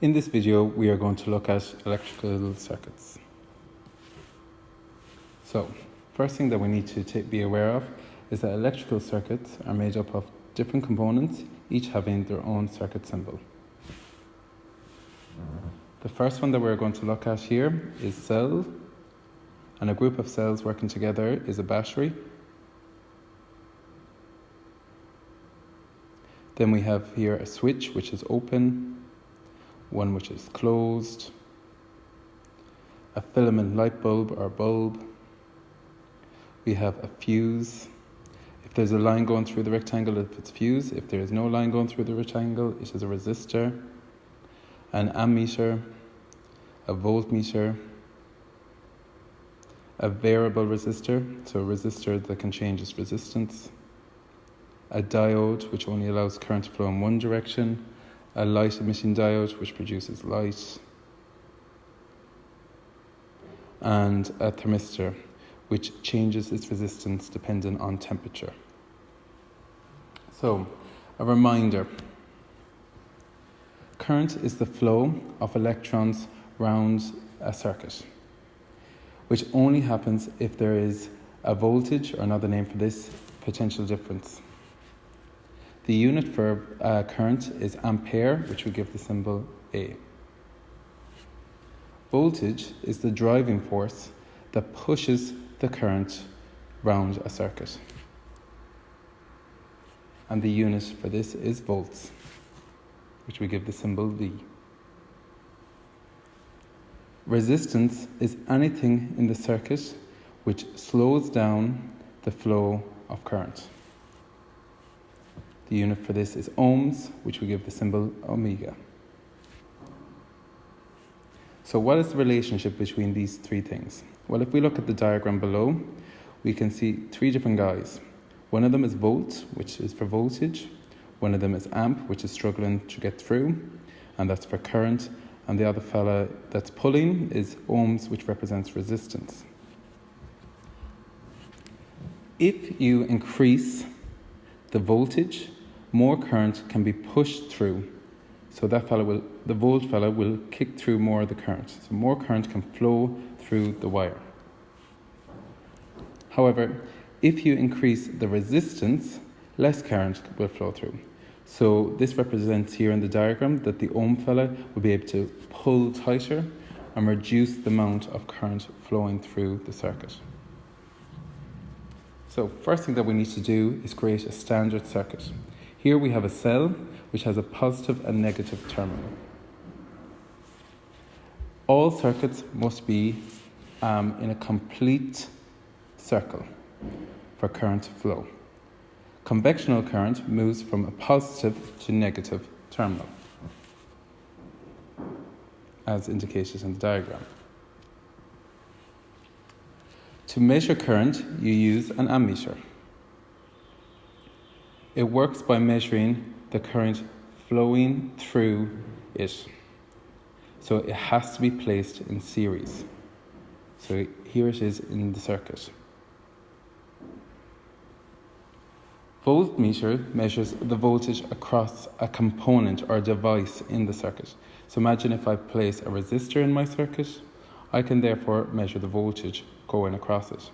In this video, we are going to look at electrical circuits. So, first thing that we need to be aware of is that electrical circuits are made up of different components, each having their own circuit symbol. The first one that we're going to look at here is cell, and a group of cells working together is a battery. Then we have here a switch which is open, one which is closed, a filament light bulb or bulb. We have a fuse. If there's a line going through the rectangle, it's fuse. If there is no line going through the rectangle, it is a resistor, an ammeter, a voltmeter, a variable resistor, so a resistor that can change its resistance, a diode which only allows current to flow in one direction, a light emitting diode which produces light, and a thermistor which changes its resistance depending on temperature. So, a reminder. Current is the flow of electrons round a circuit, which only happens if there is a voltage, or another name for this, potential difference. The unit for current is ampere, which we give the symbol A. Voltage is the driving force that pushes the current round a circuit. And the unit for this is volts, which we give the symbol V. Resistance is anything in the circuit which slows down the flow of current. The unit for this is ohms, which we give the symbol omega. So what is the relationship between these three things? Well, if we look at the diagram below, we can see three different guys. One of them is volt, which is for voltage. One of them is amp, which is struggling to get through, and that's for current. And the other fella that's pulling is ohms, which represents resistance. If you increase the voltage, more current can be pushed through. So the volt fella will kick through more of the current. So more current can flow through the wire. However, if you increase the resistance, less current will flow through. So this represents here in the diagram that the ohm fella will be able to pull tighter and reduce the amount of current flowing through the circuit. So first thing that we need to do is create a standard circuit. Here we have a cell which has a positive and negative terminal. All circuits must be in a complete circle for current flow. Convectional current moves from a positive to negative terminal, as indicated in the diagram. To measure current, you use an ammeter. It works by measuring the current flowing through it. So it has to be placed in series. So here it is in the circuit. Voltmeter measures the voltage across a component or device in the circuit. So imagine if I place a resistor in my circuit, I can therefore measure the voltage going across it.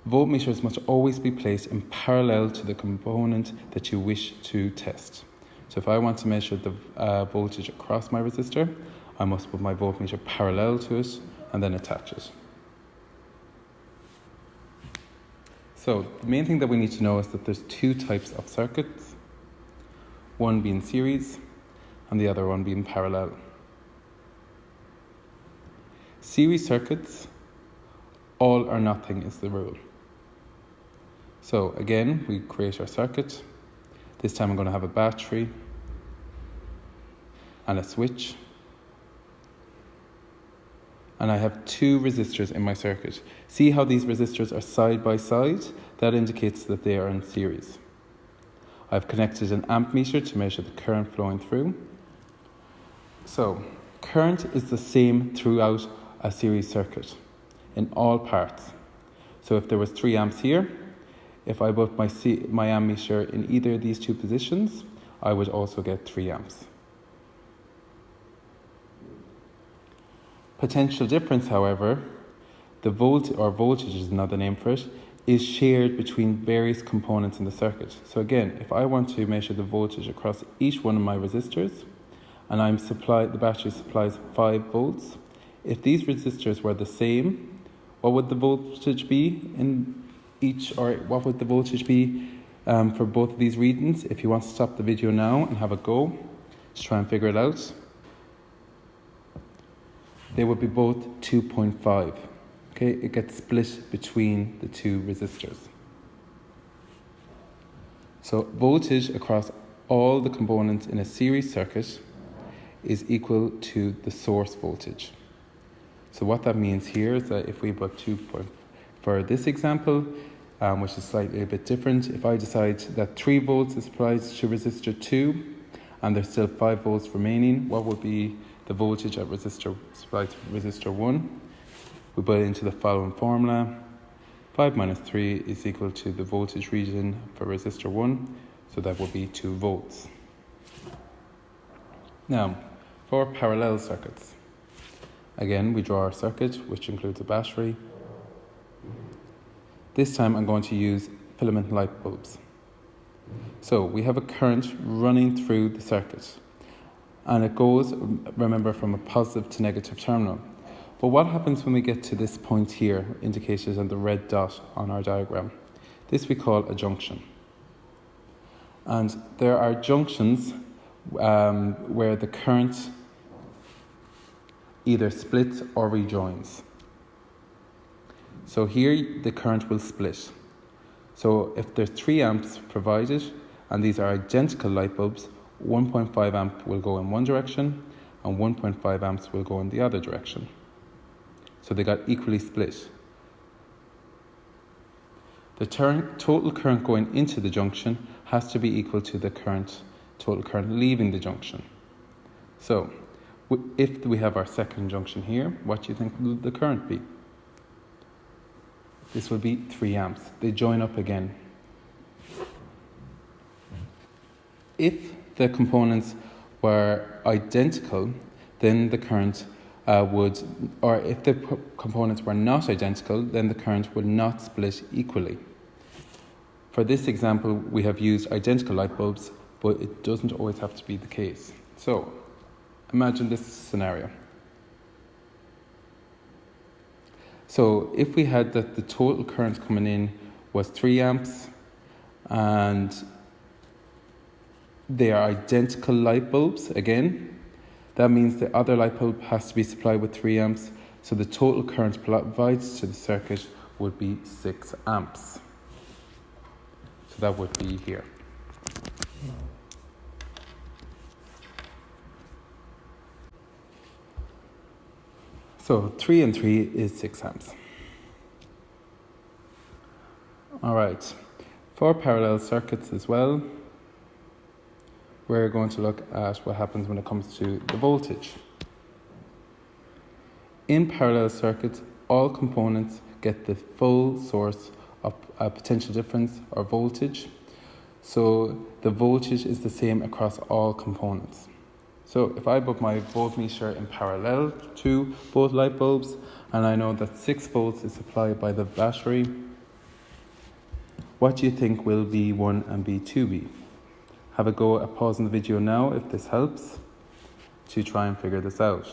Voltmeters must always be placed in parallel to the component that you wish to test. So if I want to measure the voltage across my resistor, I must put my voltmeter parallel to it and then attach it. So the main thing that we need to know is that there's two types of circuits, one being series and the other one being parallel. Series circuits, all or nothing is the rule. So again, we create our circuit. This time I'm going to have a battery and a switch. And I have two resistors in my circuit. See how these resistors are side by side? That indicates that they are in series. I've connected an ammeter to measure the current flowing through. So, current is the same throughout a series circuit, in all parts. So if there was 3 amps here, if I put my ammeter in either of these two positions, I would also get 3 amps. Potential difference, however, the voltage is another name for it, is shared between various components in the circuit. So again, if I want to measure the voltage across each one of my resistors, and the battery supplies 5 volts, if these resistors were the same, what would the voltage be in each, or what would the voltage be for both of these readings? If you want to stop the video now and have a go, just try and figure it out. They would be both 2.5. Okay, it gets split between the two resistors. So voltage across all the components in a series circuit is equal to the source voltage. So what that means here is that if we put for this example, which is slightly a bit different, if I decide that 3 volts is applied to resistor 2 and there's still 5 volts remaining, what would be the voltage at supplied to resistor 1? We put it into the following formula. 5 minus 3 is equal to the voltage region for resistor 1, so that would be 2 volts. Now, for parallel circuits. Again, we draw our circuit, which includes a battery. This time I'm going to use filament light bulbs. So we have a current running through the circuit, and it goes, remember, from a positive to negative terminal. But what happens when we get to this point here, indicated on the red dot on our diagram? This we call a junction. And there are junctions where the current either splits or rejoins. So here the current will split. So if there's 3 amps provided, and these are identical light bulbs, 1.5 amp will go in one direction and 1.5 amps will go in the other direction. So they got equally split. The total current going into the junction has to be equal to the total current leaving the junction. So if we have our second junction here, what do you think will the current be? This will be 3 amps. They join up again. If the components were identical, then the current if the components were not identical, then the current would not split equally. For this example, we have used identical light bulbs, but it doesn't always have to be the case. So, imagine this scenario. So, if we had that the total current coming in was 3 amps, and they are identical light bulbs, again, that means the other light bulb has to be supplied with 3 amps, so the total current provided to the circuit would be 6 amps. So that would be here. So 3 and 3 is 6 amps. Alright, for parallel circuits as well, we're going to look at what happens when it comes to the voltage. In parallel circuits, all components get the full source of a potential difference or voltage. So the voltage is the same across all components. So if I put my voltmeter in parallel to both light bulbs, and I know that 6 volts is supplied by the battery, what do you think will V1 and V2 be? Have a go at pausing the video now if this helps to try and figure this out.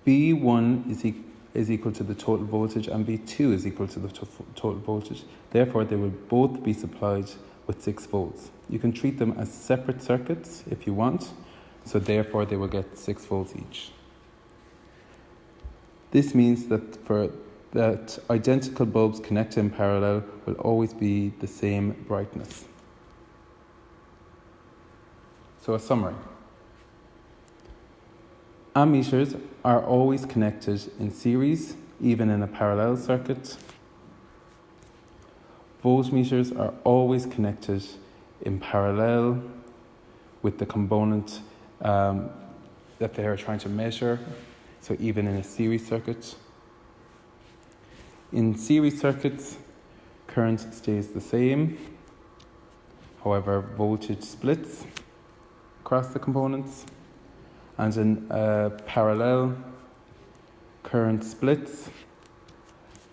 V1 is equal to the total voltage and V2 is equal to the total voltage. Therefore, they will both be supplied with 6 volts. You can treat them as separate circuits if you want, so therefore they will get 6 volts each. This means that identical bulbs connected in parallel will always be the same brightness. So a summary. Ammeters are always connected in series, even in a parallel circuit. Voltmeters are always connected in parallel with the component that they are trying to measure, so even in a series circuit. In series circuits, current stays the same, however, voltage splits across the components. And in parallel, current splits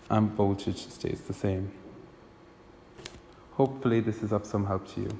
and voltage stays the same. Hopefully this is of some help to you.